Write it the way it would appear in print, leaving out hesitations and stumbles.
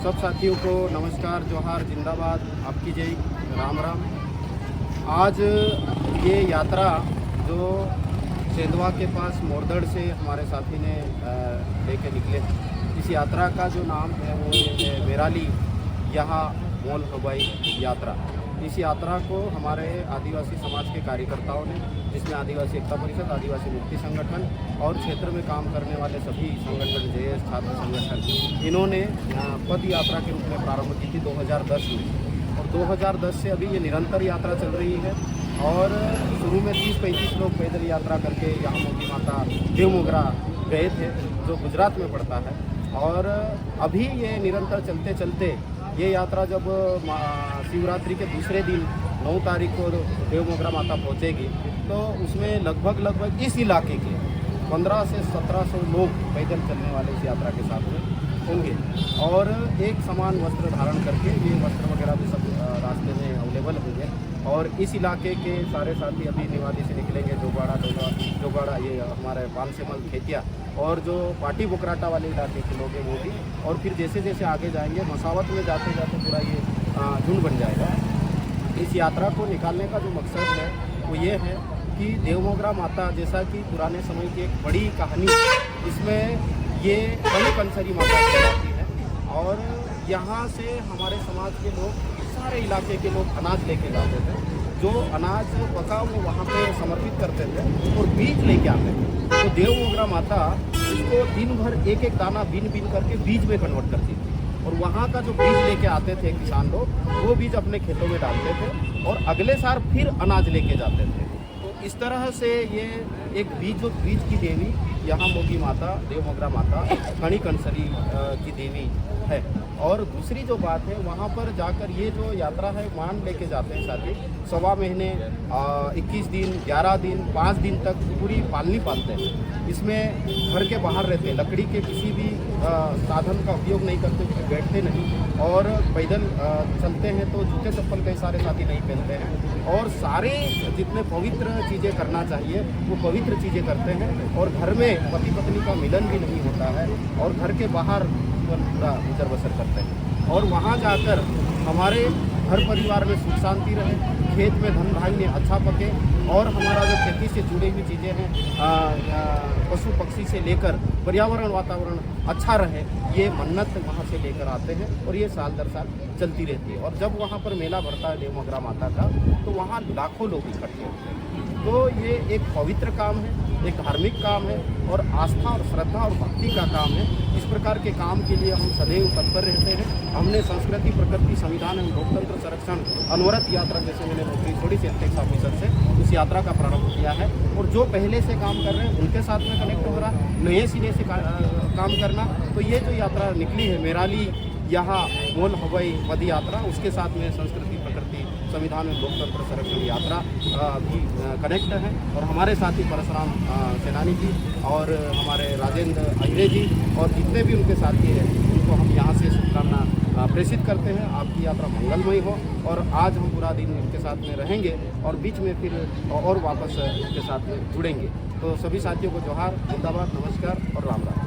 सब साथियों को नमस्कार, जोहार, जिंदाबाद, आपकी जय, राम राम। आज ये यात्रा जो सेंधवा के पास मोरदड़ से हमारे साथी ने लेके निकले, इस यात्रा का जो नाम है वो ये है मेराली यहाँ मोल हवाई यात्रा। इस यात्रा को हमारे आदिवासी समाज के कार्यकर्ताओं ने, जिसमें आदिवासी एकता परिषद, आदिवासी मुक्ति संगठन और क्षेत्र में काम करने वाले सभी संगठन, जेएस, छात्र संगठन, इन्होंने पद यात्रा के रूप में प्रारंभ की थी 2010 में। और 2010 से अभी ये निरंतर यात्रा चल रही है। और शुरू में 30-35 लोग पैदल यात्रा करके यहाँ मोती माता देवमोगरा गए थे, जो गुजरात में पड़ता है। और अभी ये निरंतर चलते चलते ये यात्रा जब शिवरात्रि के दूसरे दिन 9 तारीख को देवमोगरा माता पहुँचेगी, तो उसमें लगभग इस इलाके के 1500 से 1700 लोग पैदल चलने वाले इस यात्रा के साथ में होंगे। और एक समान वस्त्र धारण करके, ये वस्त्र वगैरह भी सब रास्ते में अवेलेबल होंगे। और इस इलाके के सारे साथी अभी निवाड़ी से निकलेंगे, जोगाड़ा ये हमारे पानसेमल, खेतिया, और जो पाटी बुकराटा वाले इलाके के लोग हैं वो भी। और फिर जैसे जैसे आगे जाएंगे, मसावत में जाते जाते पूरा ये झुंड बन जाएगा। इस यात्रा को निकालने का जो मकसद है वो ये है कि देवमोगरा माता, जैसा कि पुराने समय की एक बड़ी कहानी, इसमें ये बड़ी कंसरी माता कहलाती है। और यहाँ से हमारे समाज के लोग, सारे इलाके के लोग अनाज लेके जाते थे। जो अनाज पका वो वहाँ पे समर्पित करते थे और बीज लेके आते थे। तो देवमोगरा माता इसको दिन भर एक एक दाना बीन करके बीज में कन्वर्ट करती थी। और वहाँ का जो बीज लेके आते थे किसान लोग, वो बीज अपने खेतों में डालते थे और अगले साल फिर अनाज लेके जाते थे। तो इस तरह से ये एक बीज की देवी यहाँ मोगी माता, देवमोगरा माता, खड़ी कंसरी की देवी है। और दूसरी जो बात है, वहाँ पर जाकर ये जो यात्रा है मान लेके जाते हैं साथी, 1.25 महीने, 21 दिन, 11 दिन, 5 दिन तक पूरी पालनी पालते हैं। इसमें घर के बाहर रहते हैं, लकड़ी के किसी भी साधन का उपयोग नहीं करते, बैठते नहीं। और पैदल चलते हैं तो जूते चप्पल कई सारे साथी नहीं पहनते हैं। और सारे जितने पवित्र चीज़ें करना चाहिए वो पवित्र चीज़ें करते हैं। और घर में पति पत्नी का मिलन भी नहीं होता है, और घर के बाहर पूरा गुजर बसर करते हैं। और वहाँ जाकर हमारे घर परिवार में सुख शांति रहे, खेत में धन धान्य अच्छा पके, और हमारा जो खेती से जुड़ी हुई चीज़ें हैं, पशु पक्षी से लेकर पर्यावरण वातावरण अच्छा रहे, ये मन्नत वहाँ से लेकर आते हैं। और ये साल दर साल चलती रहती है। और जब वहाँ पर मेला भरता है देवमोगरा माता का, तो वहाँ लाखों लोग इकट्ठे होते हैं। तो ये एक पवित्र काम है, एक धार्मिक काम है, और आस्था और श्रद्धा और भक्ति का काम है। इस प्रकार के काम के लिए हम सदैव तत्पर रहते हैं। हमने संस्कृति, प्रकृति, संविधान एवं लोकतंत्र संरक्षण अनवरत यात्रा, जैसे मैंने नौकरी छोड़ी सेल्टेक्स ऑफिसर से, उस यात्रा का प्रारंभ किया है। और जो पहले से काम कर रहे हैं उनके साथ में कनेक्ट हो रहा, नए सिरे से काम करना। तो ये जो यात्रा निकली है मेराली यहाँ मोल हवाई पद यात्रा, उसके साथ में संस्कृति, प्रकृति, संविधान एवं लोकतंत्र संरक्षण यात्रा भी कनेक्ट है। और हमारे साथी परशुराम सेनानी जी और हमारे राजेंद्र अहिरे जी और जितने भी उनके साथी हैं, उनको हम यहाँ से शुभकामना प्रेषित करते हैं। आपकी यात्रा मंगलमय हो। और आज हम पूरा दिन इनके साथ में रहेंगे और बीच में फिर और वापस इनके साथ में जुड़ेंगे। तो सभी साथियों को जोहार, जिंदाबाद, नमस्कार और राम राम।